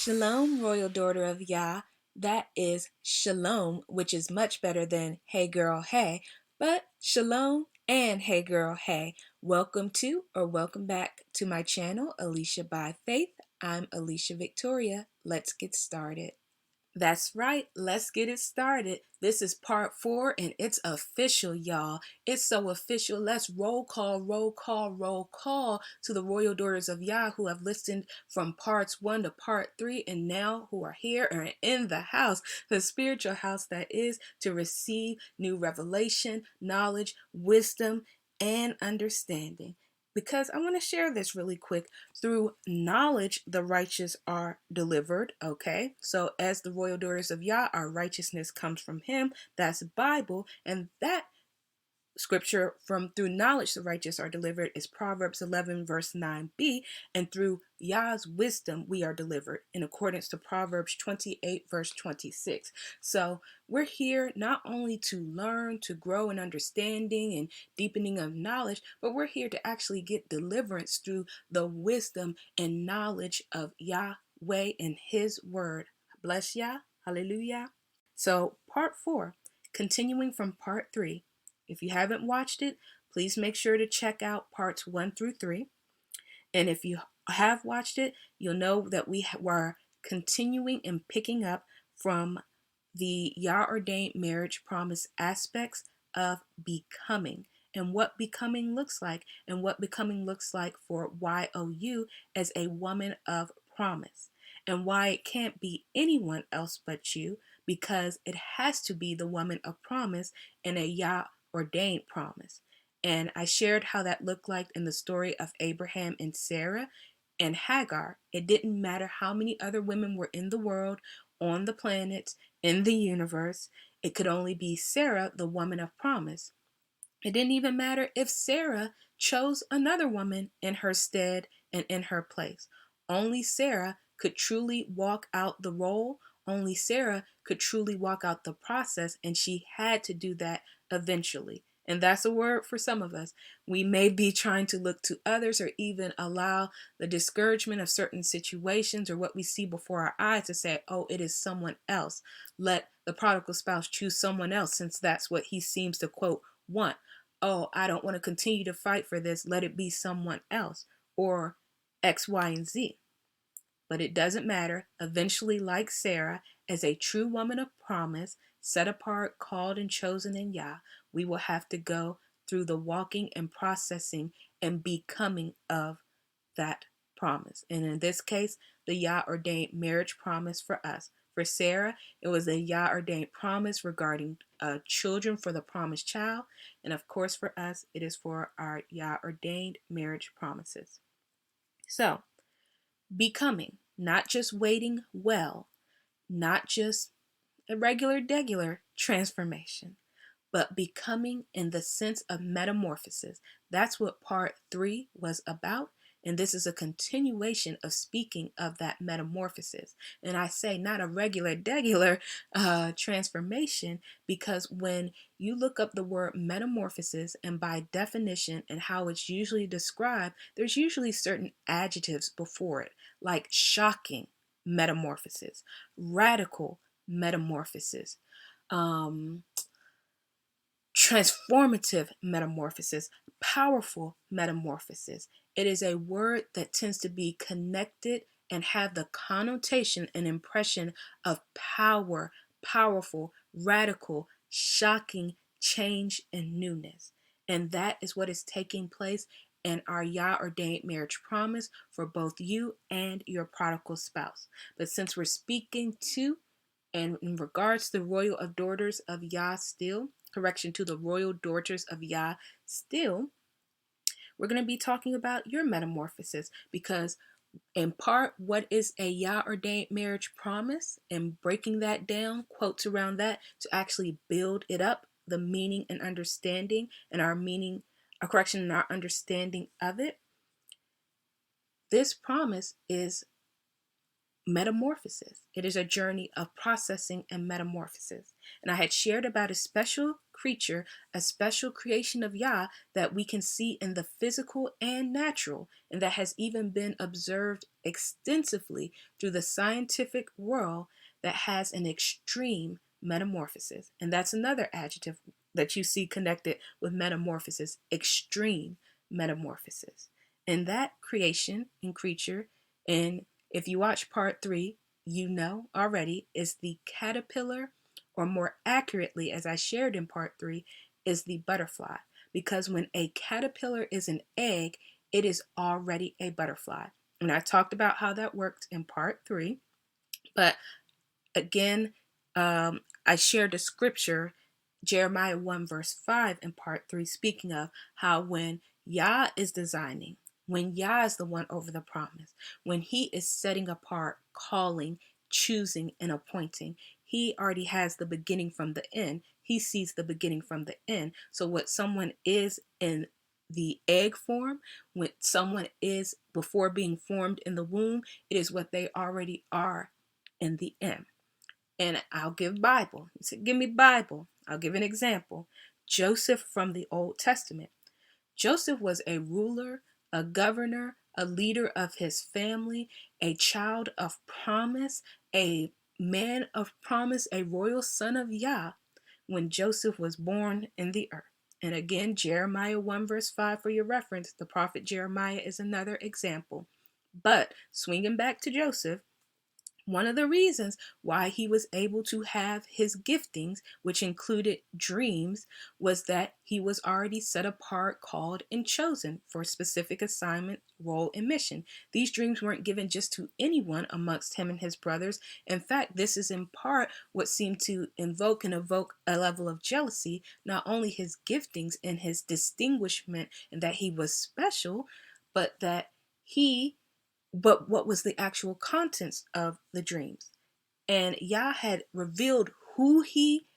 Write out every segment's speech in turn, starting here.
Shalom, royal daughter of Yah. That is shalom, which is much better than hey girl, hey. But shalom and hey girl, hey. Welcome to or welcome back to my channel, Alicia by Faith. I'm Alicia Victoria. Let's get started. That's right, let's get it started. This is part 4 and it's official, y'all. It's so official. Let's roll call to the royal daughters of Yah who have listened from parts 1 to part 3 and now who are here and in the house, the spiritual house that is, to receive new revelation, knowledge, wisdom, and understanding. Because I want to share this really quick. Through knowledge, the righteous are delivered. Okay, so as the royal daughters of Yah, our righteousness comes from Him. That's Bible, and that scripture from through knowledge the righteous are delivered is Proverbs 11 verse 9b, and through Yah's wisdom we are delivered in accordance to Proverbs 28 verse 26. So we're here not only to learn, to grow in understanding and deepening of knowledge, but we're here to actually get deliverance through the wisdom and knowledge of Yahweh and His word. Bless Yah. Hallelujah. So part 4, continuing from part 3. If you haven't watched it, please make sure to check out parts 1 through 3. And if you have watched it, you'll know that we were continuing and picking up from the Yah ordained marriage promise aspects of becoming and what becoming looks like and what becoming looks like for YOU as a woman of promise, and why it can't be anyone else but you, because it has to be the woman of promise in a Yah ordained promise. And I shared how that looked like in the story of Abraham and Sarah and Hagar. It didn't matter how many other women were in the world, on the planets, in the universe. It could only be Sarah, the woman of promise. It didn't even matter if Sarah chose another woman in her stead and in her place. Only Sarah could truly walk out the role. Only Sarah could truly walk out the process, and she had to do that eventually. And that's a word for some of us. We may be trying to look to others or even allow the discouragement of certain situations or what we see before our eyes to say, oh, it is someone else. Let the prodigal spouse choose someone else since that's what he seems to, quote, want. Oh, I don't want to continue to fight for this. Let it be someone else or X, Y, and Z. But it doesn't matter. Eventually, like Sarah, as a true woman of promise, set apart, called, and chosen in Yah, we will have to go through the walking and processing and becoming of that promise. And in this case, the Yah ordained marriage promise for us. For Sarah, it was a Yah ordained promise regarding children for the promised child. And of course, for us, it is for our Yah ordained marriage promises. So, becoming, not just waiting well, not just a regular transformation, but becoming in the sense of metamorphosis. That's what part 3 was about. And this is a continuation of speaking of that metamorphosis. And I say not a regular transformation, because when you look up the word metamorphosis, and by definition and how it's usually described, there's usually certain adjectives before it, like shocking metamorphosis, radical metamorphosis, transformative metamorphosis, powerful metamorphosis. It is a word that tends to be connected and have the connotation and impression of power, powerful, radical, shocking change and newness. And that is what is taking place in our Yah ordained marriage promise for both you and your prodigal spouse. But since we're speaking to and in regards to the royal daughters of Yah still, to the royal daughters of Yah still, we're going to be talking about your metamorphosis, because in part, what is a Yah ordained marriage promise, and breaking that down, quotes around that to actually build it up, the meaning and understanding and our understanding of it. This promise is metamorphosis. It is a journey of processing and metamorphosis. And I had shared about a special creature, a special creation of Yah that we can see in the physical and natural, and that has even been observed extensively through the scientific world, that has an extreme metamorphosis. And that's another adjective that you see connected with metamorphosis, extreme metamorphosis. And that creation and creature, and if you watch part 3, you know already, is the caterpillar, or more accurately, as I shared in part 3, is the butterfly. Because when a caterpillar is an egg, it is already a butterfly. And I talked about how that worked in part 3. But again, I shared the scripture, Jeremiah 1 verse 5 in part 3, speaking of how when Yah is designing, when Yah is the one over the promise, when he is setting apart, calling, choosing, and appointing, he already has the beginning from the end. He sees the beginning from the end. So what someone is in the egg form, when someone is before being formed in the womb, it is what they already are in the end. And I'll give Bible. He said, give me Bible. I'll give an example. Joseph from the Old Testament. Joseph was a ruler, a governor, a leader of his family, a child of promise, a man of promise, a royal son of Yah when Joseph was born in the earth. And again, Jeremiah 1 verse 5 for your reference. The prophet Jeremiah is another example. But swinging back to Joseph, one of the reasons why he was able to have his giftings, which included dreams, was that he was already set apart, called, and chosen for a specific assignment, role, and mission. These dreams weren't given just to anyone amongst him and his brothers. In fact, this is in part what seemed to invoke and evoke a level of jealousy, not only his giftings and his distinguishment and that he was special, but what was the actual contents of the dreams. And Yah had revealed who he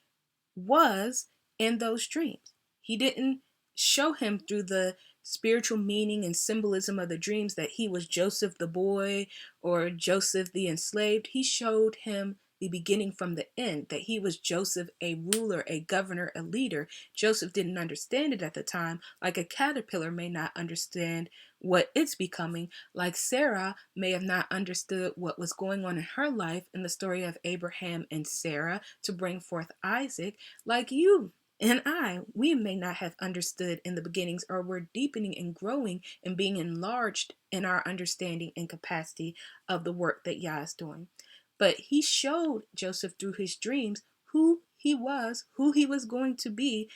was in those dreams. He didn't show him through the spiritual meaning and symbolism of the dreams that he was Joseph the boy or Joseph the enslaved. He showed him the beginning from the end, that he was Joseph, a ruler, a governor, a leader. Joseph didn't understand it at the time, like a caterpillar may not understand what it's becoming, like Sarah may have not understood what was going on in her life in the story of Abraham and Sarah to bring forth Isaac, like you and we may not have understood in the beginnings, or we're deepening and growing and being enlarged in our understanding and capacity of the work that Yah is doing. But he showed Joseph through his dreams who he was going to be.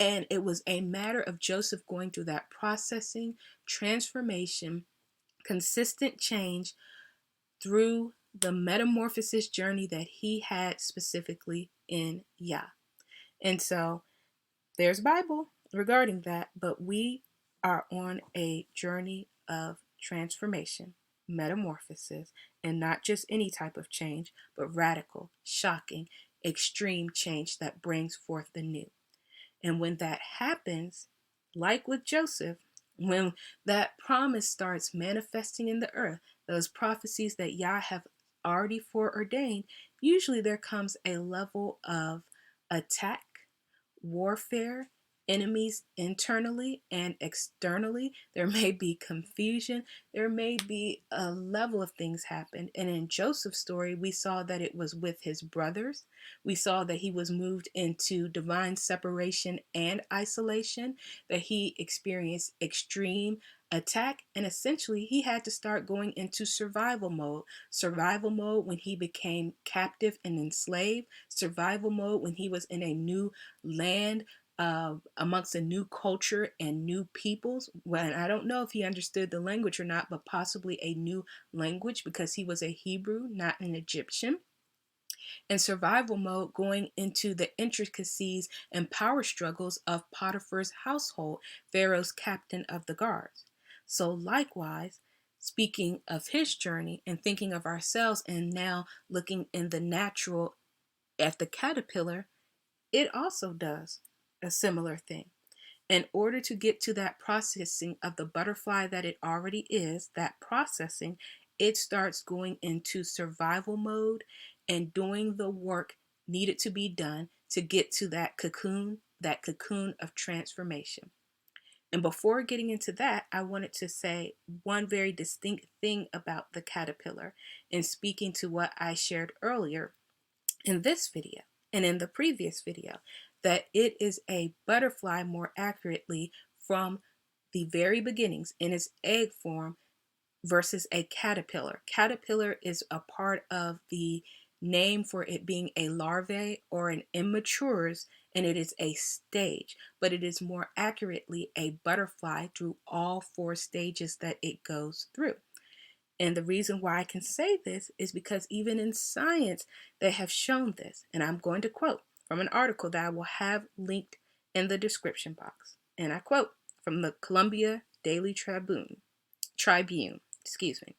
And it was a matter of Joseph going through that processing, transformation, consistent change through the metamorphosis journey that he had specifically in Yah. And so there's Bible regarding that, but we are on a journey of transformation, metamorphosis, and not just any type of change, but radical, shocking, extreme change that brings forth the new. And when that happens, like with Joseph, when that promise starts manifesting in the earth, those prophecies that Yah have already foreordained, usually there comes a level of attack, warfare, enemies internally and externally. There may be confusion. There may be a level of things happen. And in Joseph's story, we saw that it was with his brothers. We saw that he was moved into divine separation and isolation, that he experienced extreme attack, and essentially he had to start going into survival mode. Survival mode when he became captive and enslaved. Survival mode when he was in a new land, amongst a new culture and new peoples. Well, I don't know if he understood the language or not, but possibly a new language because he was a Hebrew, not an Egyptian. And survival mode going into the intricacies and power struggles of Potiphar's household, Pharaoh's captain of the guards. So likewise, speaking of his journey and thinking of ourselves and now looking in the natural at the caterpillar, it also does a similar thing. In order to get to that processing of the butterfly that it already is, that processing, it starts going into survival mode and doing the work needed to be done to get to that cocoon, that cocoon of transformation. And before getting into that, I wanted to say one very distinct thing about the caterpillar in speaking to what I shared earlier in this video and in the previous video, that it is a butterfly more accurately from the very beginnings in its egg form versus a caterpillar. Caterpillar is a part of the name for it being a larvae or an immatures, and it is a stage, but it is more accurately a butterfly through all four stages that it goes through. And the reason why I can say this is because even in science, they have shown this. And I'm going to quote from an article that I will have linked in the description box. And I quote from the Columbia Daily Tribune, excuse me.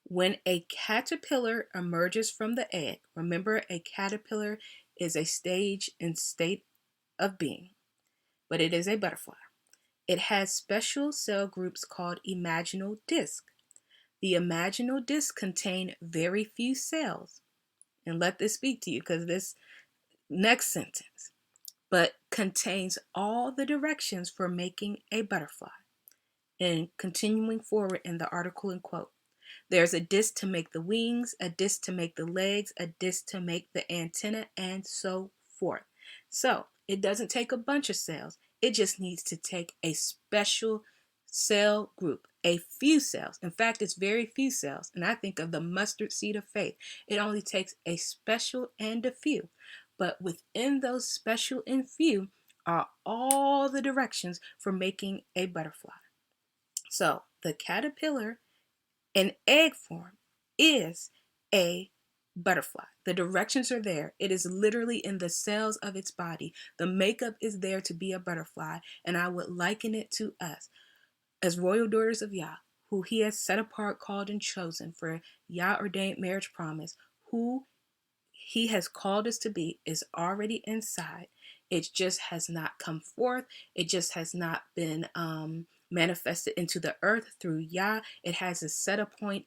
When a caterpillar emerges from the egg, remember a caterpillar is a stage and state of being, but it is a butterfly. It has special cell groups called imaginal discs. The imaginal discs contain very few cells. And let this speak to you because this next sentence, but contains all the directions for making a butterfly. And continuing forward in the article and quote, there's a disc to make the wings, a disc to make the legs, a disc to make the antenna, and so forth. So it doesn't take a bunch of cells. It just needs to take a special cell group, a few cells. In fact, it's very few cells. And I think of the mustard seed of faith. It only takes a special and a few. But within those special and few are all the directions for making a butterfly. So the caterpillar in egg form is a butterfly. The directions are there. It is literally in the cells of its body. The makeup is there to be a butterfly, and I would liken it to us as royal daughters of Yah, who he has set apart, called, and chosen for Yah ordained marriage promise, who he has called us to be is already inside. It just has not come forth. It just has not been manifested into the earth through Yah. It has a set appointed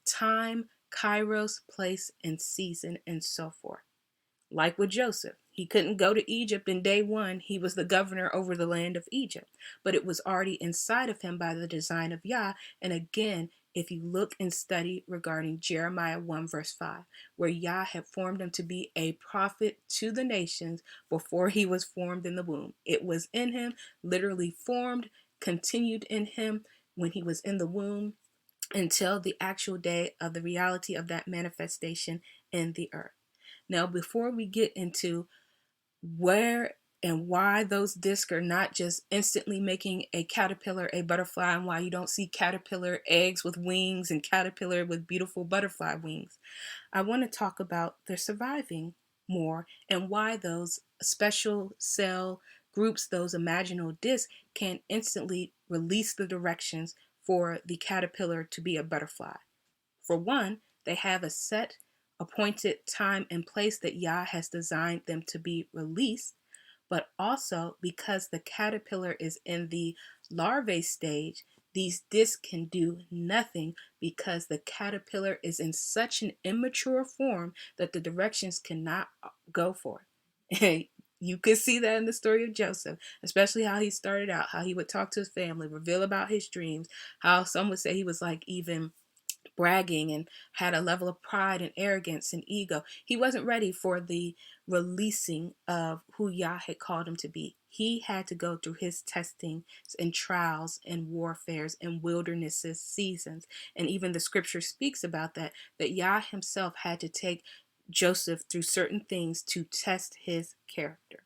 time, Kairos, place, and season, and so forth. Like with Joseph, he couldn't go to Egypt in day one. He was the governor over the land of Egypt, but it was already inside of him by the design of Yah. And again, if you look and study regarding Jeremiah 1 verse 5, where Yah had formed him to be a prophet to the nations before he was formed in the womb. It was in him, literally formed, continued in him when he was in the womb until the actual day of the reality of that manifestation in the earth. Now, before we get into where and why those discs are not just instantly making a caterpillar a butterfly, and why you don't see caterpillar eggs with wings and caterpillar with beautiful butterfly wings, I want to talk about their surviving more and why those special cell groups, those imaginal discs, can instantly release the directions for the caterpillar to be a butterfly. For one, they have a set appointed time and place that Yah has designed them to be released, but also because the caterpillar is in the larvae stage, these discs can do nothing because the caterpillar is in such an immature form that the directions cannot go for it. You could see that in the story of Joseph, especially how he started out, how he would talk to his family, reveal about his dreams, how some would say he was like even bragging and had a level of pride and arrogance and ego. He wasn't ready for the releasing of who Yah had called him to be. He had to go through his testings and trials and warfares and wildernesses, seasons. And even the scripture speaks about that Yah himself had to take Joseph through certain things to test his character.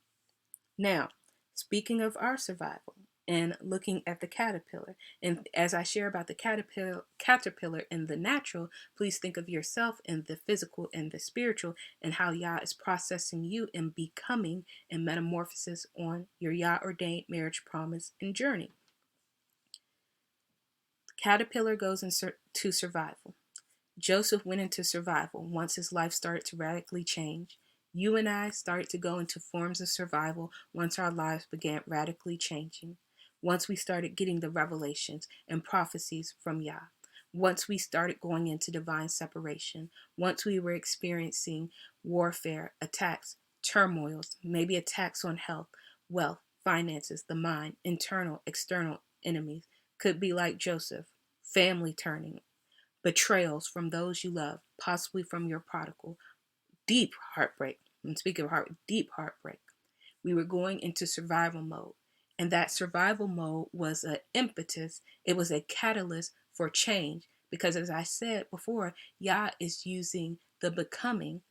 Now, speaking of our survival and looking at the caterpillar, and as I share about the caterpillar in the natural, please think of yourself in the physical and the spiritual, and how Yah is processing you and becoming and metamorphosis on your Yah ordained marriage promise and journey. The caterpillar goes into survival. Joseph went into survival once his life started to radically change. You and I started to go into forms of survival once our lives began radically changing. Once we started getting the revelations and prophecies from Yah. Once we started going into divine separation. Once we were experiencing warfare, attacks, turmoils, maybe attacks on health, wealth, finances, the mind, internal, external enemies. Could be like Joseph, family turning, betrayals from those you love, possibly from your prodigal, deep heartbreak. And speaking of heart, deep heartbreak. We were going into survival mode. And that survival mode was an impetus, it was a catalyst for change. Because as I said before, Yah is using the becoming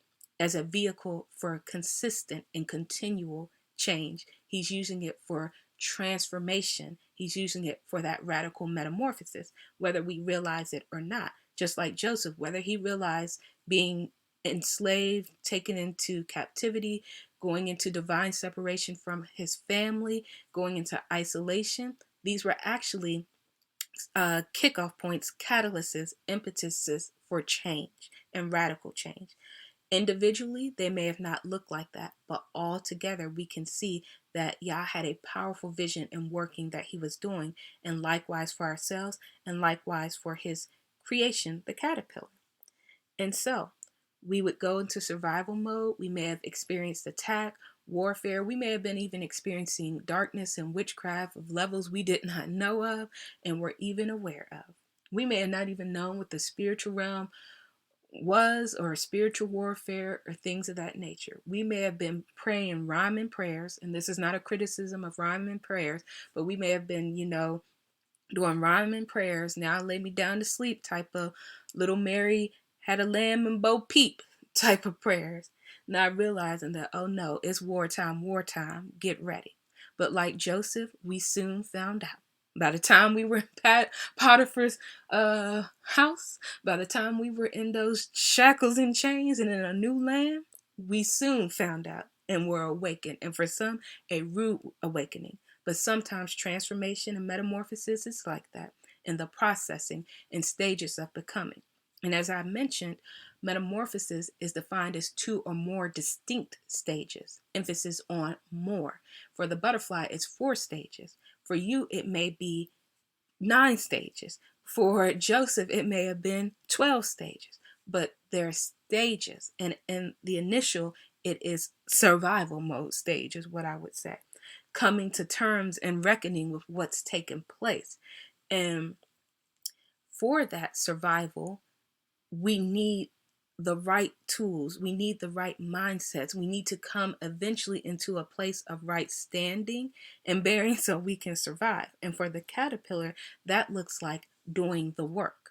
as a vehicle for consistent and continual change. He's using it for transformation. He's using it for that radical metamorphosis, whether we realize it or not. Just like Joseph, whether he realized being enslaved, taken into captivity, going into divine separation from his family, going into isolation. These were actually kickoff points, catalysts, impetuses for change and radical change. Individually, they may have not looked like that, but all together we can see that Yah had a powerful vision and working that he was doing, and likewise for ourselves, and likewise for his creation, the caterpillar. And so, we would go into survival mode. We may have experienced attack, warfare. We may have been even experiencing darkness and witchcraft of levels we did not know of and were even aware of. We may have not even known what the spiritual realm was, or spiritual warfare, or things of that nature. We may have been praying rhyming prayers, and this is not a criticism of rhyming prayers, but we may have been, doing rhyming prayers. Now lay me down to sleep type of little Mary had a lamb and Bo Peep type of prayers. Not realizing that, oh no, it's wartime, get ready. But like Joseph, we soon found out. By the time we were in Potiphar's house, by the time we were in those shackles and chains and in a new land, we soon found out and were awakened. And for some, a rude awakening. But sometimes transformation and metamorphosis is like that in the processing and stages of becoming. And as I mentioned, metamorphosis is defined as 2 or more distinct stages, emphasis on more. For the butterfly, it's 4 stages. For you, it may be 9 stages. For Joseph, it may have been 12 stages. But there are stages. And in the initial, it is survival mode stage, is what I would say. Coming to terms and reckoning with what's taken place. And for that survival, we need the right tools. We need the right mindsets. We need to come eventually into a place of right standing and bearing so we can survive. And for the caterpillar, that looks like doing the work.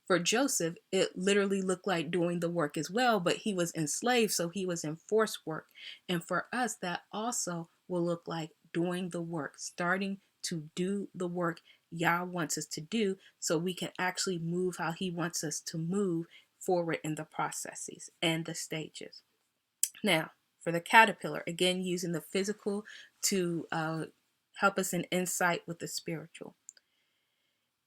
For Joseph, it literally looked like doing the work as well, but he was enslaved, so he was in forced work. And for us, that also will look like doing the work, starting to do the work Yah wants us to do so we can actually move how he wants us to move forward in the processes and the stages. Now, for the caterpillar, again, using the physical to help us in insight with the spiritual.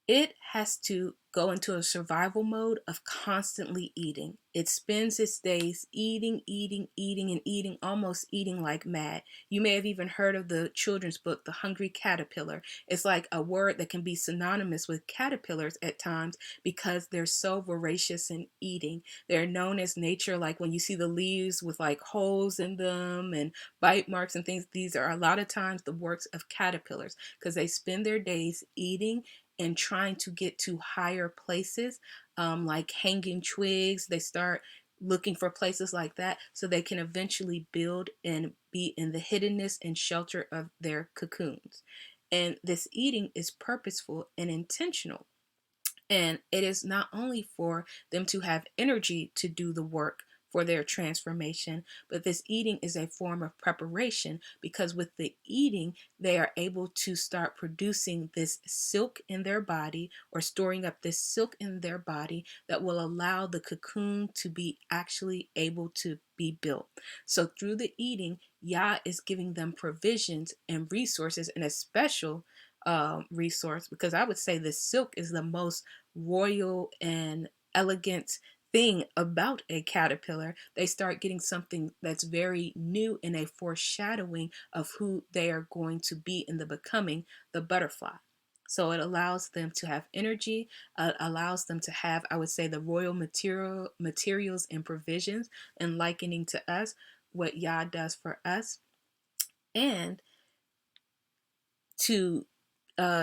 It has to go into a survival mode of constantly eating. It spends its days eating, and eating, almost eating like mad. You may have even heard of the children's book, The Hungry Caterpillar. It's like a word that can be synonymous with caterpillars at times because they're so voracious in eating. They're known as nature, like when you see the leaves with like holes in them and bite marks and things, these are a lot of times the works of caterpillars because they spend their days eating and trying to get to higher places, like hanging twigs. They start looking for places like that so they can eventually build and be in the hiddenness and shelter of their cocoons. And this eating is purposeful and intentional. And it is not only for them to have energy to do the work for their transformation, but this eating is a form of preparation because with the eating, they are able to start producing this silk in their body or storing up this silk in their body that will allow the cocoon to be actually able to be built. So through the eating, Yah is giving them provisions and resources, and a special resource, because I would say the silk is the most royal and elegant thing about a caterpillar. They start getting something that's very new and a foreshadowing of who they are going to be in the becoming, the butterfly. So it allows them to have energy, allows them to have, I would say, the royal materials and provisions, and likening to us, what Yah does for us, and to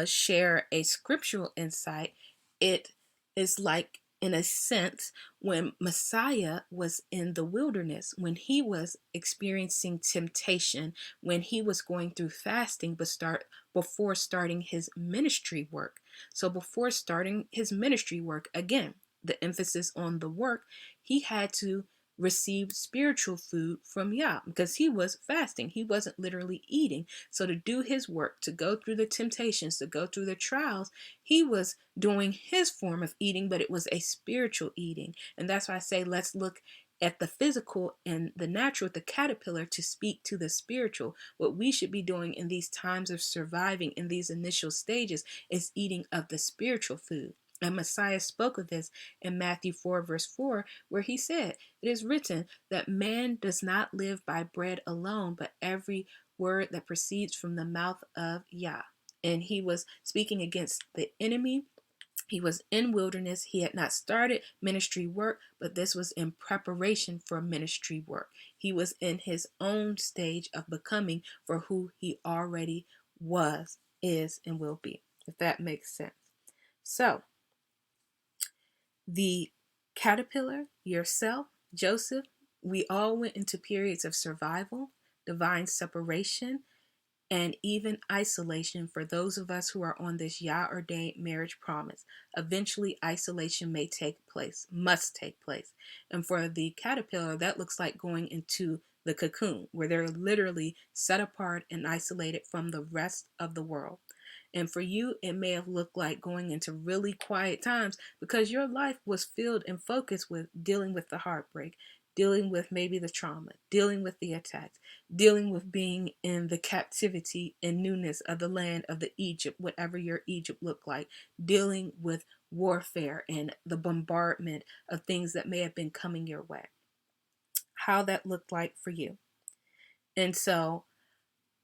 share a scriptural insight. It is like, in a sense, when Messiah was in the wilderness, when he was experiencing temptation, when he was going through fasting, before starting his ministry work. So before starting his ministry work, again, the emphasis on the work, he had to receive spiritual food from Yah because he was fasting. He wasn't literally eating. So to do his work, to go through the temptations, to go through the trials, he was doing his form of eating, but it was a spiritual eating. And that's why I say, let's look at the physical and the natural, the caterpillar, to speak to the spiritual. What we should be doing in these times of surviving in these initial stages is eating of the spiritual food. And Messiah spoke of this in Matthew 4, verse 4, where he said, "It is written that man does not live by bread alone, but every word that proceeds from the mouth of Yah." And he was speaking against the enemy. He was in wilderness. He had not started ministry work, but this was in preparation for ministry work. He was in his own stage of becoming for who he already was, is, and will be, if that makes sense. So, the caterpillar, yourself, Joseph, we all went into periods of survival, divine separation, and even isolation for those of us who are on this Yah ordained marriage promise. Eventually, isolation may take place, must take place. And for the caterpillar, that looks like going into the cocoon, where they're literally set apart and isolated from the rest of the world. And for you, it may have looked like going into really quiet times because your life was filled and focused with dealing with the heartbreak, dealing with maybe the trauma, dealing with the attacks, dealing with being in the captivity and newness of the land of the Egypt, whatever your Egypt looked like, dealing with warfare and the bombardment of things that may have been coming your way. How that looked like for you. And so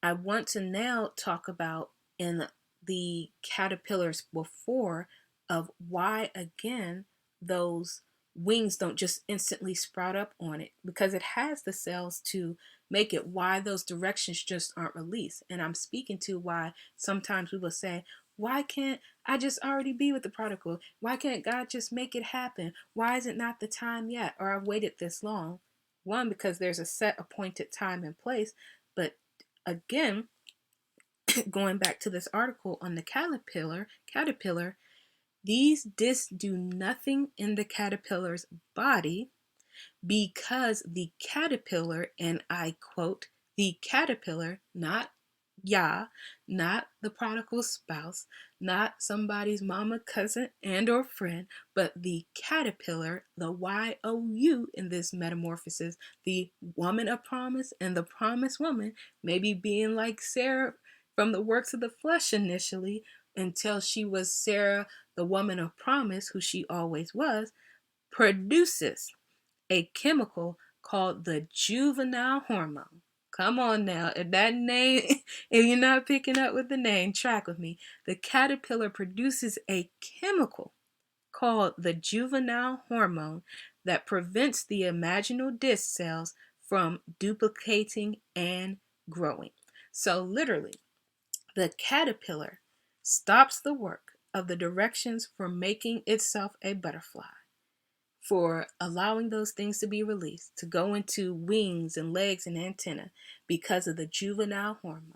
I want to now talk about in the caterpillars before of why, again, those wings don't just instantly sprout up on it, because it has the cells to make it, why those directions just aren't released. And I'm speaking to why sometimes we will say, why can't I just already be with the prodigal? Why can't God just make it happen? Why is it not the time yet? Or I've waited this long. One, because there's a set appointed time and place, but again, going back to this article on the caterpillar, these discs do nothing in the caterpillar's body because the caterpillar, and I quote, the caterpillar, not Yah, not the prodigal spouse, not somebody's mama, cousin, and or friend, but the caterpillar, the YOU in this metamorphosis, the woman of promise and the promised woman, maybe being like Sarah from the works of the flesh initially until she was Sarah, the woman of promise, who she always was, produces a chemical called the juvenile hormone. Come on now, if that name, if you're not picking up with the name, track with me. The caterpillar produces a chemical called the juvenile hormone that prevents the imaginal disc cells from duplicating and growing. So literally, the caterpillar stops the work of the directions for making itself a butterfly, for allowing those things to be released, to go into wings and legs and antenna because of the juvenile hormone.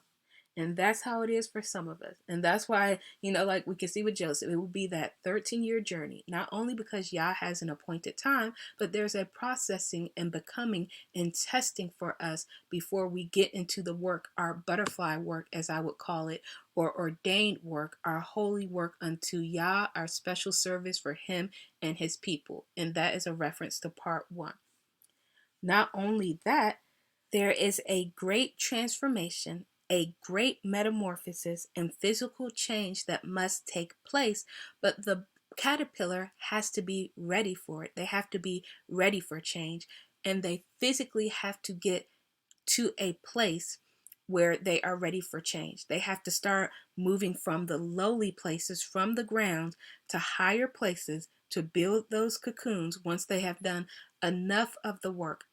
And that's how it is for some of us. And that's why, like we can see with Joseph, it will be that 13-year journey, not only because Yah has an appointed time, but there's a processing and becoming and testing for us before we get into the work, our butterfly work, as I would call it, or ordained work, our holy work unto Yah, our special service for him and his people. And that is a reference to part 1. Not only that, there is a great transformation, a great metamorphosis and physical change that must take place, but the caterpillar has to be ready for it. They have to be ready for change, and they physically have to get to a place where they are ready for change. They have to start moving from the lowly places, from the ground, to higher places to build those cocoons once they have done enough of the work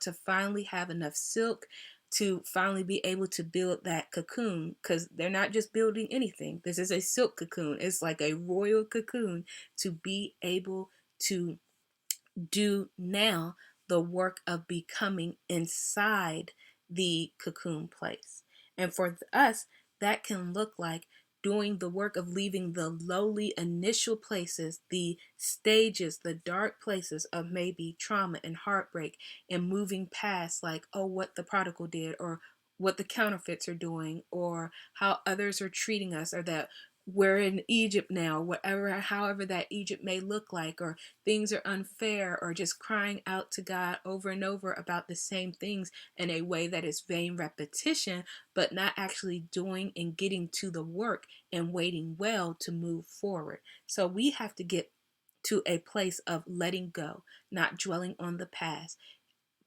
to finally have enough silk to finally be able to build that cocoon, because they're not just building anything. This is a silk cocoon. It's like a royal cocoon to be able to do now the work of becoming inside the cocoon place. And for us, that can look like doing the work of leaving the lowly initial places, the stages, the dark places of maybe trauma and heartbreak, and moving past, like, oh, what the prodigal did, or what the counterfeits are doing, or how others are treating us, or that we're in Egypt now, whatever, however that Egypt may look like, or things are unfair, or just crying out to God over and over about the same things in a way that is vain repetition, but not actually doing and getting to the work and waiting well to move forward. So we have to get to a place of letting go, not dwelling on the past,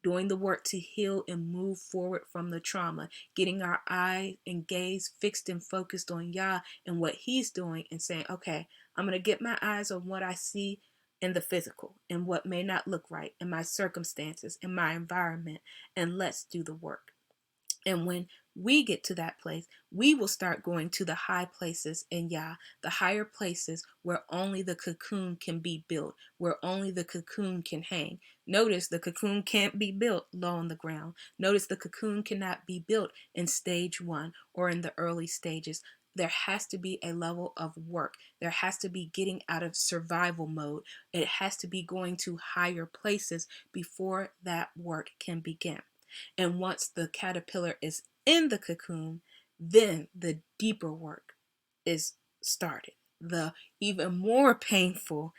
doing the work to heal and move forward from the trauma, getting our eye and gaze fixed and focused on Yah and what He's doing, and saying, okay, I'm going to get my eyes on what I see in the physical and what may not look right in my circumstances, in my environment, and let's do the work. And when we get to that place, we will start going to the high places in Yah, the higher places where only the cocoon can be built, where only the cocoon can hang. Notice the cocoon can't be built low on the ground. Notice the cocoon cannot be built in stage 1 or in the early stages. There has to be a level of work. There has to be getting out of survival mode. It has to be going to higher places before that work can begin. And once the caterpillar is in the cocoon, then the deeper work is started. The even more painful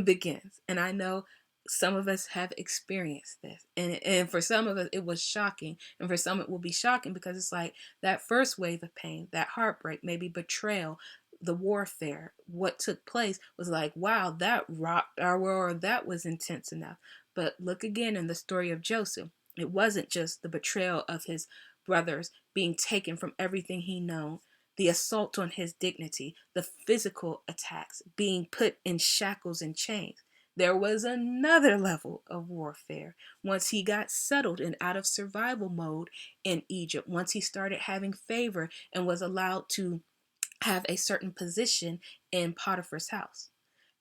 begins. And I know some of us have experienced this. And for some of us, it was shocking. And for some, it will be shocking because it's like that first wave of pain, that heartbreak, maybe betrayal, the warfare, what took place was like, wow, that rocked our world. That was intense enough. But look again in the story of Joseph. It wasn't just the betrayal of his brothers, being taken from everything he known, the assault on his dignity, the physical attacks, being put in shackles and chains. There was another level of warfare once he got settled and out of survival mode in Egypt, once he started having favor and was allowed to have a certain position in Potiphar's house.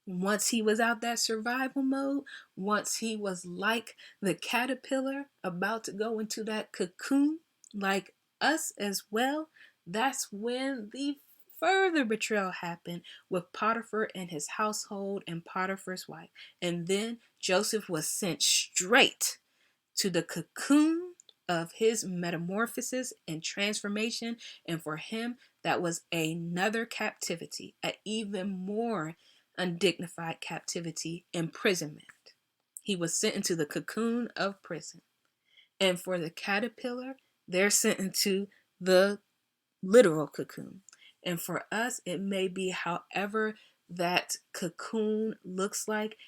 Once he was out that survival mode, once he was like the caterpillar about to go into that cocoon, like us as well, that's when the further betrayal happened with Potiphar and his household and Potiphar's wife. And then Joseph was sent straight to the cocoon of his metamorphosis and transformation. And for him, that was another captivity, an even more undignified captivity, imprisonment. He was sent into the cocoon of prison. And for the caterpillar, they're sent into the literal cocoon. And for us, it may be however that cocoon looks like,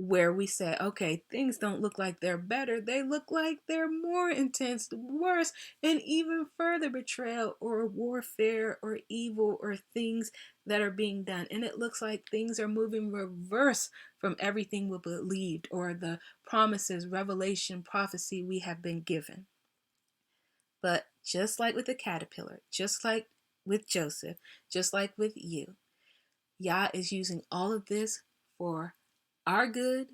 where we say, okay, things don't look like they're better. They look like they're more intense, worse, and even further betrayal or warfare or evil or things that are being done. And it looks like things are moving reverse from everything we believed or the promises, revelation, prophecy we have been given. But just like with the caterpillar, just like with Joseph, just like with you, Yah is using all of this for our good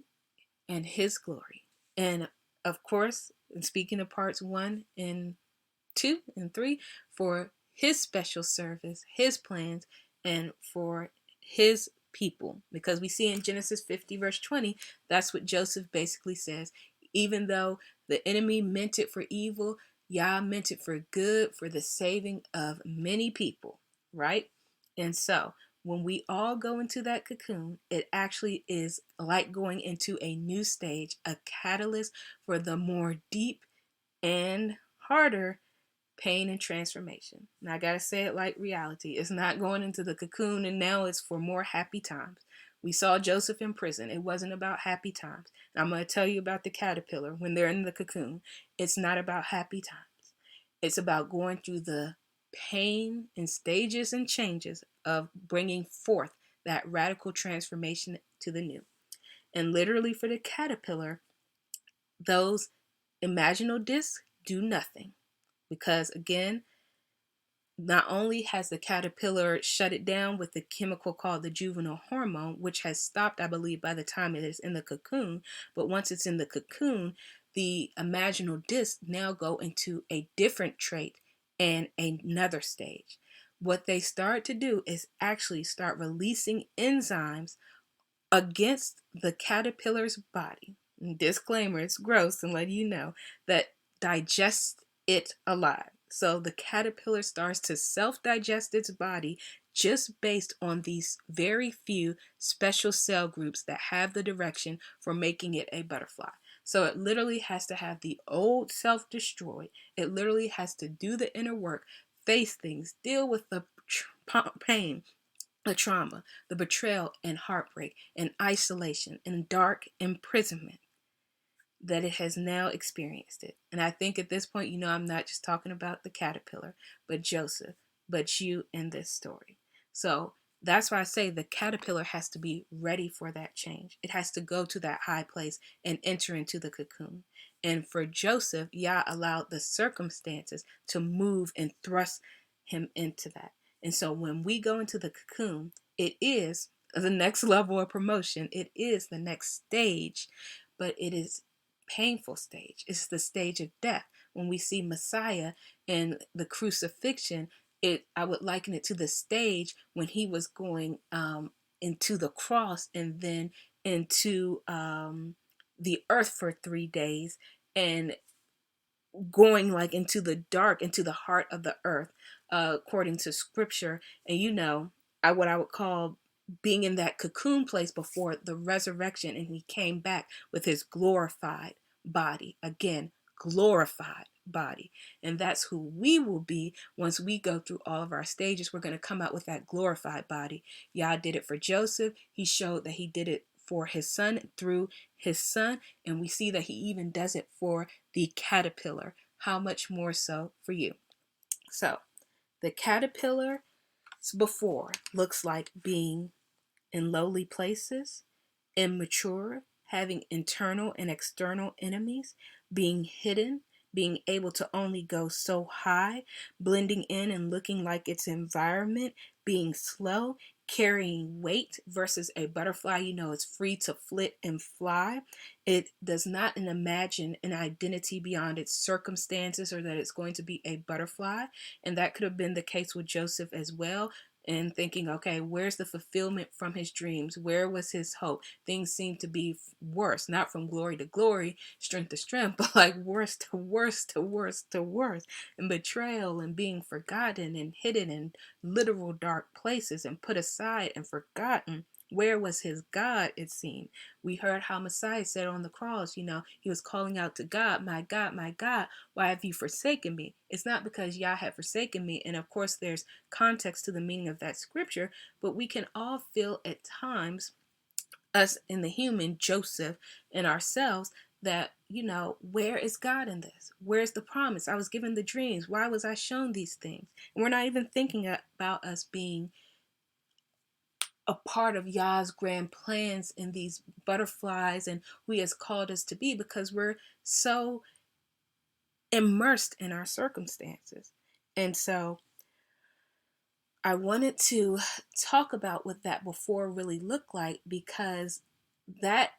and His glory. And of course, speaking of parts 1 and 2 and 3, for His special service, His plans, and for His people. Because we see in Genesis 50 verse 20, that's what Joseph basically says. Even though the enemy meant it for evil, Yah meant it for good, for the saving of many people, right? And so when we all go into that cocoon, it actually is like going into a new stage, a catalyst for the more deep and harder pain and transformation. And I gotta say it like reality. It's not going into the cocoon and now it's for more happy times. We saw Joseph in prison. It wasn't about happy times. And I'm going to tell you about the caterpillar when they're in the cocoon. It's not about happy times. It's about going through the pain and stages and changes of bringing forth that radical transformation to the new. And literally for the caterpillar, those imaginal discs do nothing. Because again, not only has the caterpillar shut it down with the chemical called the juvenile hormone, which has stopped, I believe, by the time it is in the cocoon, but once it's in the cocoon, the imaginal discs now go into a different trait and another stage. What they start to do is actually start releasing enzymes against the caterpillar's body. Disclaimer, it's gross and let you know that digests it alive. So the caterpillar starts to self-digest its body just based on these very few special cell groups that have the direction for making it a butterfly. So it literally has to have the old self destroyed. It literally has to do the inner work, face things, deal with the pain, the trauma, the betrayal and heartbreak and isolation and dark imprisonment that it has now experienced it. And I think at this point, I'm not just talking about the caterpillar, but Joseph, but you in this story. So that's why I say the caterpillar has to be ready for that change. It has to go to that high place and enter into the cocoon. And for Joseph, Yah allowed the circumstances to move and thrust him into that. And so when we go into the cocoon, it is the next level of promotion. It is the next stage, but it is painful stage. It's the stage of death. When we see Messiah and the crucifixion, I would liken it to the stage when he was going into the cross and then into the earth for 3 days and going like into the dark, into the heart of the earth, according to scripture. And what I would call being in that cocoon place before the resurrection, and he came back with his glorified body. Again, glorified body. And that's who we will be once we go through all of our stages. We're going to come out with that glorified body. Yah did it for Joseph. He showed that he did it for his son through his son, and we see that he even does it for the caterpillar. How much more so for you? So the caterpillar before looks like being in lowly places, immature, having internal and external enemies, being hidden, being able to only go so high, blending in and looking like its environment, being slow, carrying weight versus a butterfly, it's free to flit and fly. It does not imagine an identity beyond its circumstances or that it's going to be a butterfly. And that could have been the case with Joseph as well. And thinking, okay, where's the fulfillment from his dreams? Where was his hope? Things seem to be worse, not from glory to glory, strength to strength, but like worse to worse to worse to worse. And betrayal and being forgotten and hidden in literal dark places and put aside and forgotten. Where was his God, it seemed? We heard how Messiah said on the cross, he was calling out to God, my God, why have you forsaken me? It's not because Yah had forsaken me. And of course, there's context to the meaning of that scripture, but we can all feel at times, us in the human, Joseph, and ourselves, that, where is God in this? Where's the promise? I was given the dreams. Why was I shown these things? And we're not even thinking about us being a part of Yah's grand plans in these butterflies and who he has called us to be, because we're so immersed in our circumstances. And so I wanted to talk about what that before really looked like, because that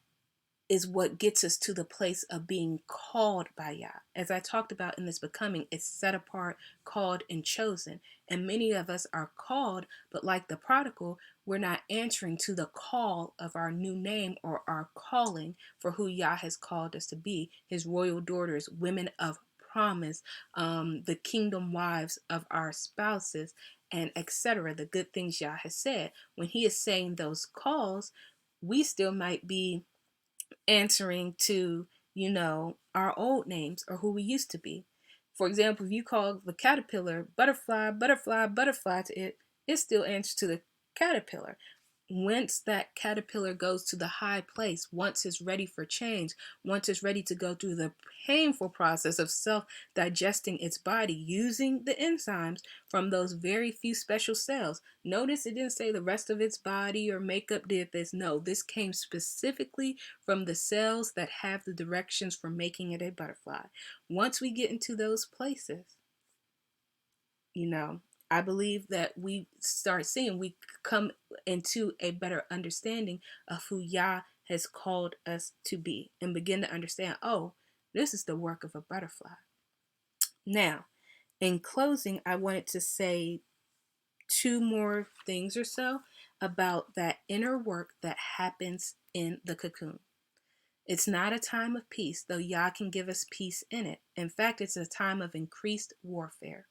is what gets us to the place of being called by Yah. As I talked about in this becoming, it's set apart, called, and chosen. And many of us are called, but like the prodigal, we're not answering to the call of our new name or our calling for who Yah has called us to be, his royal daughters, women of promise, the kingdom wives of our spouses, and etc. The good things Yah has said. When he is saying those calls, we still might be answering to, our old names or who we used to be. For example, if you call the caterpillar butterfly, butterfly, butterfly to it, it still answers to the caterpillar. once that caterpillar goes to the high place, once it's ready for change, once it's ready to go through the painful process of self-digesting its body using the enzymes from those very few special cells. Notice it didn't say the rest of its body or makeup did this. No, this came specifically from the cells that have the directions for making it a butterfly. Once we get into those places, I believe that we start seeing, we come into a better understanding of who Yah has called us to be and begin to understand, oh, this is the work of a butterfly. Now, in closing, I wanted to say two more things or so about that inner work that happens in the cocoon. It's not a time of peace, though Yah can give us peace in it. In fact, it's a time of increased warfare.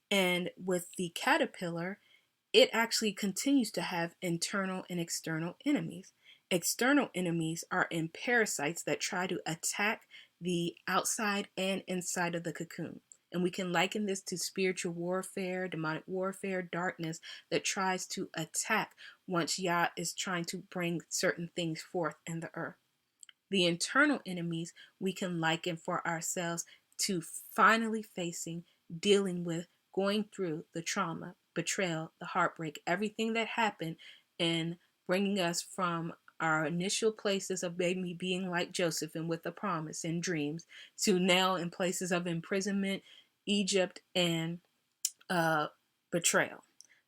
And with the caterpillar, it actually continues to have internal and external enemies. External enemies are in parasites that try to attack the outside and inside of the cocoon. And we can liken this to spiritual warfare, demonic warfare, darkness that tries to attack once Yah is trying to bring certain things forth in the earth. The internal enemies we can liken for ourselves to finally facing, dealing with, going through the trauma, betrayal, the heartbreak, everything that happened, and bringing us from our initial places of maybe being like Joseph and with a promise and dreams to now in places of imprisonment, Egypt, and betrayal.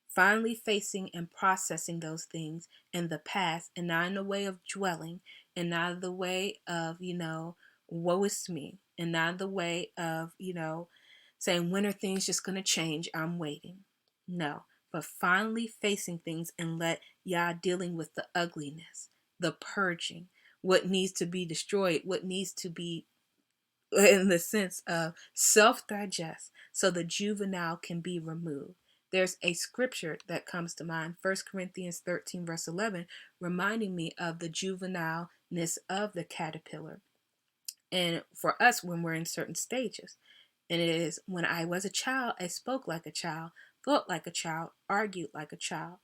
Finally facing and processing those things in the past, and not in the way of dwelling, and not the way of, woe is me, and not the way of, saying, when are things just going to change? I'm waiting. No, but finally facing things and let Yah dealing with the ugliness, the purging, what needs to be destroyed, what needs to be in the sense of self-digest so the juvenile can be removed. There's a scripture that comes to mind, 1 Corinthians 13 verse 11, reminding me of the juvenileness of the caterpillar. And for us, when we're in certain stages, and it is, when I was a child, I spoke like a child, thought like a child, argued like a child.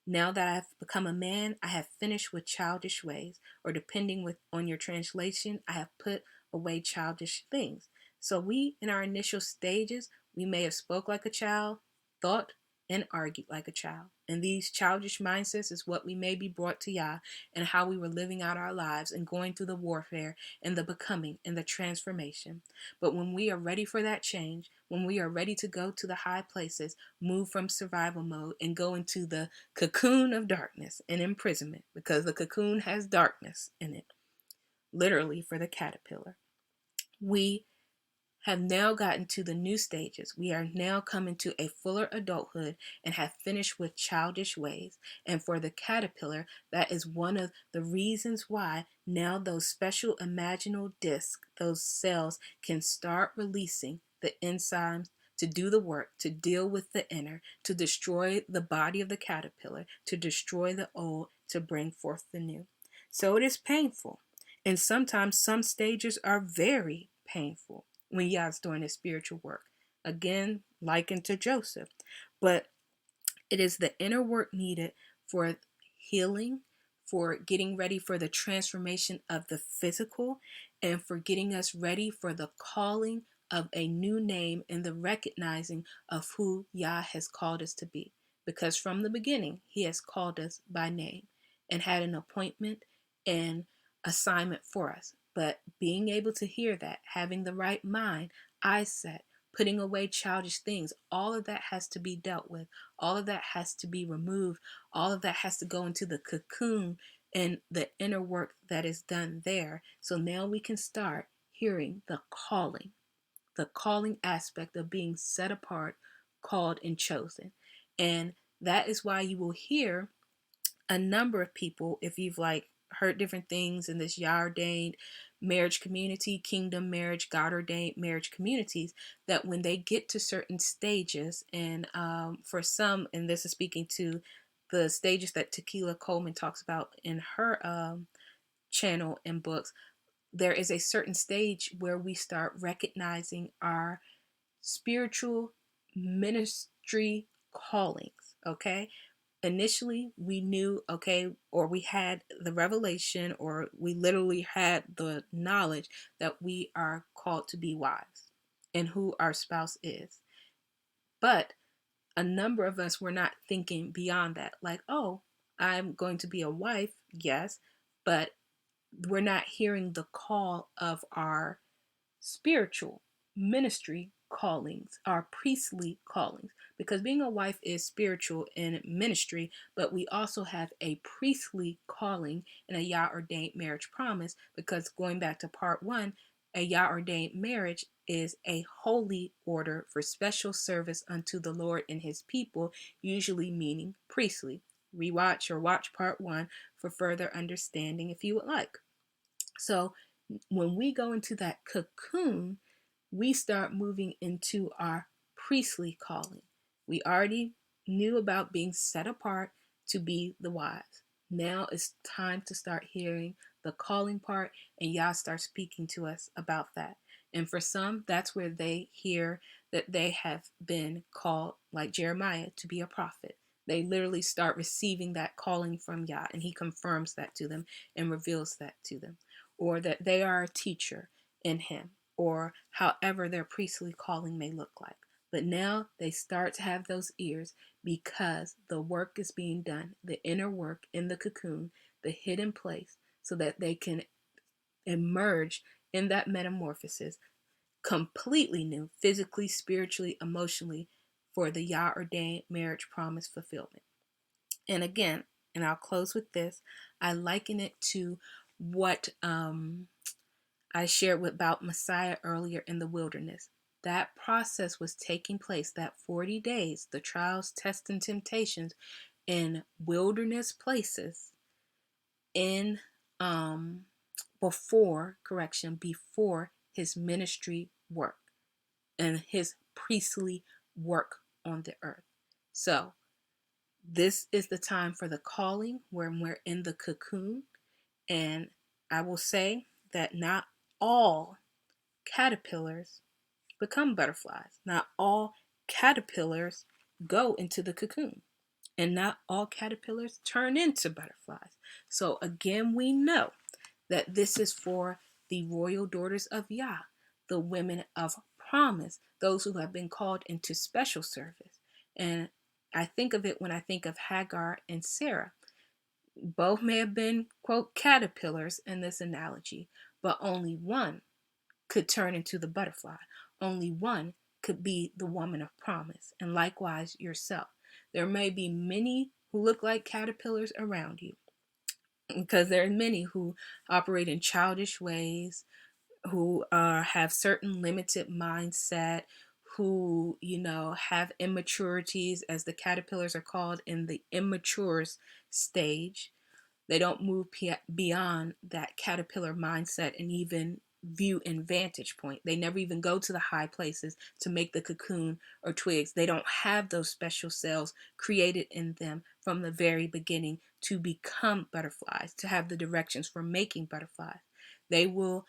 Now that I've become a man, I have finished with childish ways, or depending on your translation, I have put away childish things. So we, in our initial stages, we may have spoke like a child, thought and argued like a child. And these childish mindsets is what we may be brought to Yah, and how we were living out our lives and going through the warfare and the becoming and the transformation. But when we are ready for that change, when we are ready to go to the high places, move from survival mode and go into the cocoon of darkness and imprisonment, because the cocoon has darkness in it, literally for the caterpillar, we have now gotten to the new stages. We are now coming to a fuller adulthood and have finished with childish ways. And for the caterpillar, that is one of the reasons why now those special imaginal discs, those cells, can start releasing the enzymes to do the work, to deal with the inner, to destroy the body of the caterpillar, to destroy the old, to bring forth the new. So it is painful. And sometimes some stages are very painful when Yah's doing his spiritual work. Again, likened to Joseph. But it is the inner work needed for healing, for getting ready for the transformation of the physical, and for getting us ready for the calling of a new name and the recognizing of who Yah has called us to be. Because from the beginning, he has called us by name and had an appointment and assignment for us. But being able to hear that, having the right mind, eyesight, putting away childish things, all of that has to be dealt with. All of that has to be removed. All of that has to go into the cocoon and the inner work that is done there. So now we can start hearing the calling aspect of being set apart, called, and chosen. And that is why you will hear a number of people, if you've heard different things in this Yah ordained marriage community, kingdom marriage, God ordained marriage communities, that when they get to certain stages, and for some, and this is speaking to the stages that Tequila Coleman talks about in her channel and books, there is a certain stage where we start recognizing our spiritual ministry callings, okay? initially we knew, okay, or we had the revelation, or we literally had the knowledge that we are called to be wives and who our spouse is. But a number of us were not thinking beyond that. Like, oh, I'm going to be a wife, yes, but we're not hearing the call of our spiritual ministry callings, our priestly callings, because being a wife is spiritual in ministry, but we also have a priestly calling and a Yah ordained marriage promise, because going back to part one, a Yah ordained marriage is a holy order for special service unto the Lord and his people, usually meaning priestly. Rewatch or watch part one for further understanding if you would like. So when we go into that cocoon, we start moving into our priestly calling. We already knew about being set apart to be the wives. Now it's time to start hearing the calling part, and Yah starts speaking to us about that. And for some, that's where they hear that they have been called, like Jeremiah, to be a prophet. They literally start receiving that calling from Yah, and he confirms that to them and reveals that to them. Or that they are a teacher in him, or however their priestly calling may look like. But now they start to have those ears because the work is being done, the inner work in the cocoon, the hidden place, so that they can emerge in that metamorphosis completely new, physically, spiritually, emotionally, for the Yah ordained marriage promise fulfillment. And again, and I'll close with this, I liken it to what I shared about Messiah earlier in the wilderness. That process was taking place, that 40 days, the trials, tests, and temptations in wilderness places in before his ministry work and his priestly work on the earth. So this is the time for the calling when we're in the cocoon. And I will say that not all caterpillars become butterflies. Not all caterpillars go into the cocoon. And not all caterpillars turn into butterflies. So again, we know that this is for the royal daughters of Yah, the women of promise, those who have been called into special service. And I think of it when I think of Hagar and Sarah. Both may have been, quote, caterpillars in this analogy, but only one could turn into the butterfly. Only one could be the woman of promise. And likewise, yourself. There may be many who look like caterpillars around you, because there are many who operate in childish ways, who have certain limited mindset, who, have immaturities, as the caterpillars are called, in the immature stage. They don't move beyond that caterpillar mindset and even view and vantage point. They never even go to the high places to make the cocoon or twigs. They don't have those special cells created in them from the very beginning to become butterflies, to have the directions for making butterflies. They will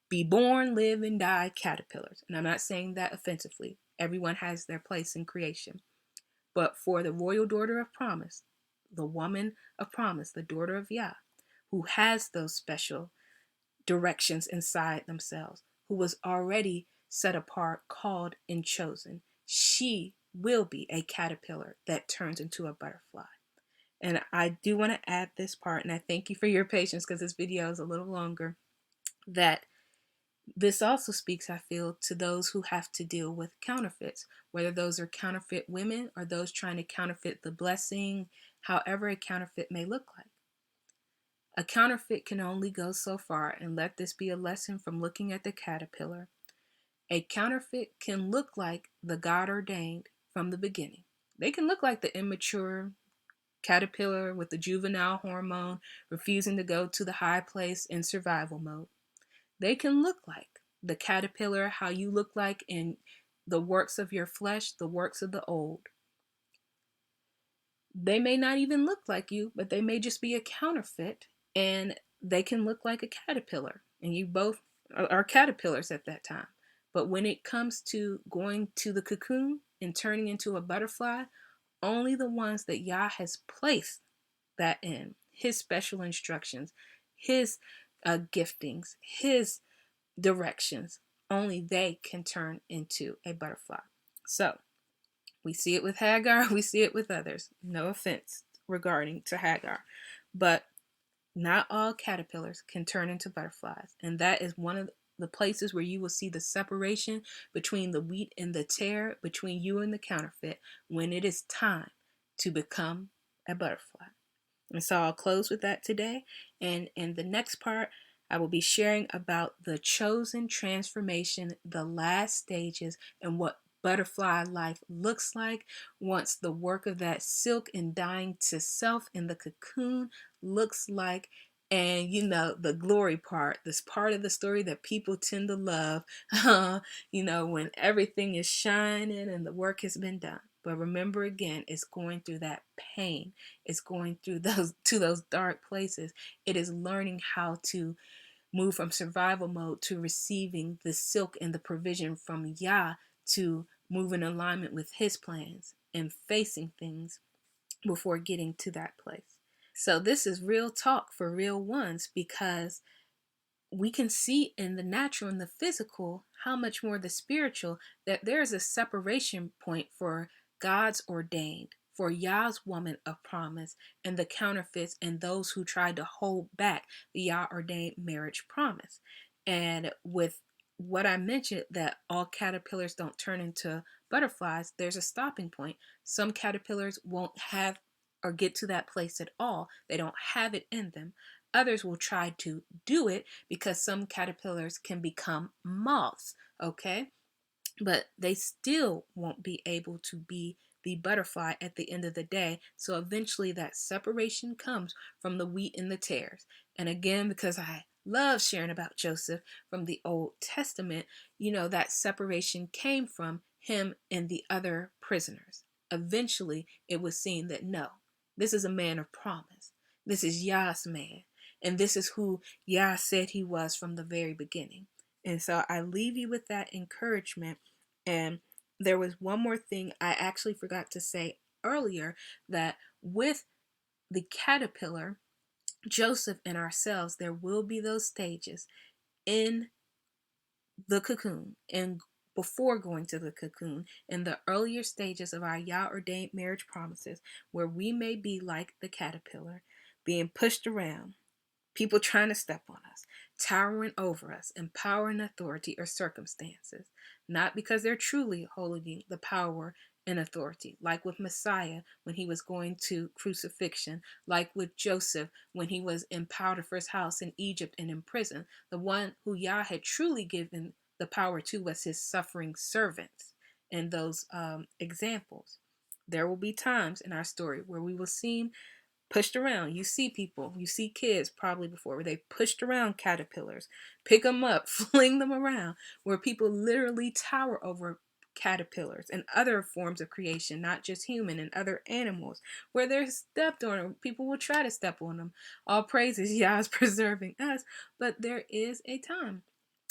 be born, live, and die caterpillars. And I'm not saying that offensively. Everyone has their place in creation. But for the royal daughter of promise, the woman of promise, the daughter of Yah, who has those special directions inside themselves, who was already set apart, called, and chosen, she will be a caterpillar that turns into a butterfly. And I do want to add this part, and I thank you for your patience because this video is a little longer, that this also speaks, I feel, to those who have to deal with counterfeits, whether those are counterfeit women or those trying to counterfeit the blessing, however a counterfeit may look like. A counterfeit can only go so far, and let this be a lesson from looking at the caterpillar. A counterfeit can look like the God ordained from the beginning. They can look like the immature caterpillar with the juvenile hormone, refusing to go to the high place in survival mode. They can look like the caterpillar, how you look like in the works of your flesh, the works of the old. They may not even look like you, but they may just be a counterfeit, and they can look like a caterpillar, and you both are caterpillars at that time. But when it comes to going to the cocoon and turning into a butterfly, only the ones that Yah has placed that in, his special instructions, his giftings, his directions, only they can turn into a butterfly. So we see it with Hagar, we see it with others. No offense regarding to Hagar, but not all caterpillars can turn into butterflies. And that is one of the places where you will see the separation between the wheat and the tare, between you and the counterfeit, when it is time to become a butterfly. And so I'll close with that today. And in the next part, I will be sharing about the chosen transformation, the last stages, and what butterfly life looks like once the work of that silk and dying to self in the cocoon looks like. And the glory part, this part of the story that people tend to love, when everything is shining and the work has been done. But remember again, it's going through that pain. It's going through those dark places. It is learning how to move from survival mode to receiving the silk and the provision from Yah, to move in alignment with his plans and facing things before getting to that place. So this is real talk for real ones, because we can see in the natural and the physical how much more the spiritual, that there's a separation point for God's ordained, for Yah's woman of promise, and the counterfeits and those who tried to hold back the Yah ordained marriage promise. And with what I mentioned, that all caterpillars don't turn into butterflies, there's a stopping point. Some caterpillars won't have or get to that place at all. They don't have it in them. Others will try to do it, because some caterpillars can become moths, okay? But they still won't be able to be the butterfly at the end of the day. So eventually that separation comes from the wheat and the tares. And again, because I love sharing about Joseph from the Old Testament, that separation came from him and the other prisoners. Eventually it was seen that no, this is a man of promise. This is Yah's man. And this is who Yah said he was from the very beginning. And so I leave you with that encouragement. And there was one more thing I actually forgot to say earlier, that with the caterpillar, Joseph, and ourselves, there will be those stages in the cocoon and before going to the cocoon, in the earlier stages of our Yah ordained marriage promises, where we may be like the caterpillar, being pushed around, people trying to step on us, towering over us in power and authority or circumstances, not because they're truly holding the power and authority, like with Messiah when he was going to crucifixion, like with Joseph when he was in Potiphar's house in Egypt and in prison. The one who Yah had truly given the power to was his suffering servants in those examples. There will be times in our story where we will seem pushed around. You see people, you see kids probably before, where they pushed around caterpillars, pick them up, fling them around, where people literally tower over caterpillars and other forms of creation, not just human, and other animals, where they're stepped on, or people will try to step on them. All praises, Yah's preserving us, but there is a time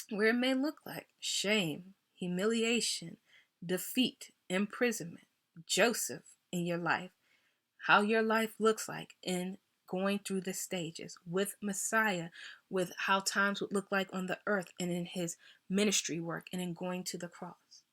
where it may look like shame, humiliation, defeat, imprisonment. Joseph in your life, how your life looks like in going through the stages, with Messiah, with how times would look like on the earth and in his ministry work and in going to the cross.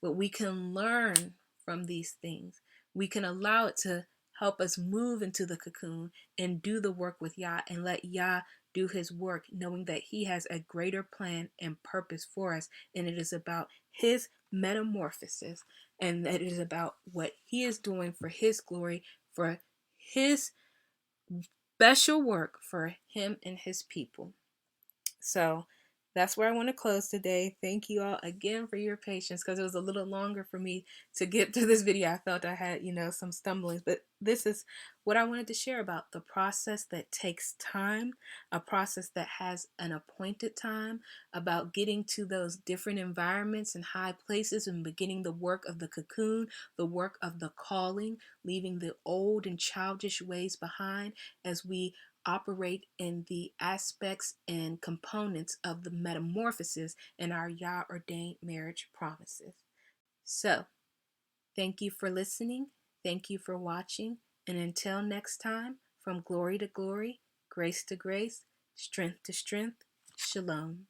But we can learn from these things. We can allow it to help us move into the cocoon and do the work with Yah, and let Yah do his work, knowing that he has a greater plan and purpose for us, and it is about his metamorphosis, and that it is about what he is doing for his glory, for his special work for him and his people. So that's where I want to close today. Thank you all again for your patience, because it was a little longer for me to get through this video. I felt I had, some stumblings, but this is what I wanted to share about the process that takes time, a process that has an appointed time, about getting to those different environments and high places and beginning the work of the cocoon, the work of the calling, leaving the old and childish ways behind as we operate in the aspects and components of the metamorphosis in our Yah ordained marriage promises. So, thank you for listening. Thank you for watching, and until next time, from glory to glory, grace to grace, strength to strength, Shalom.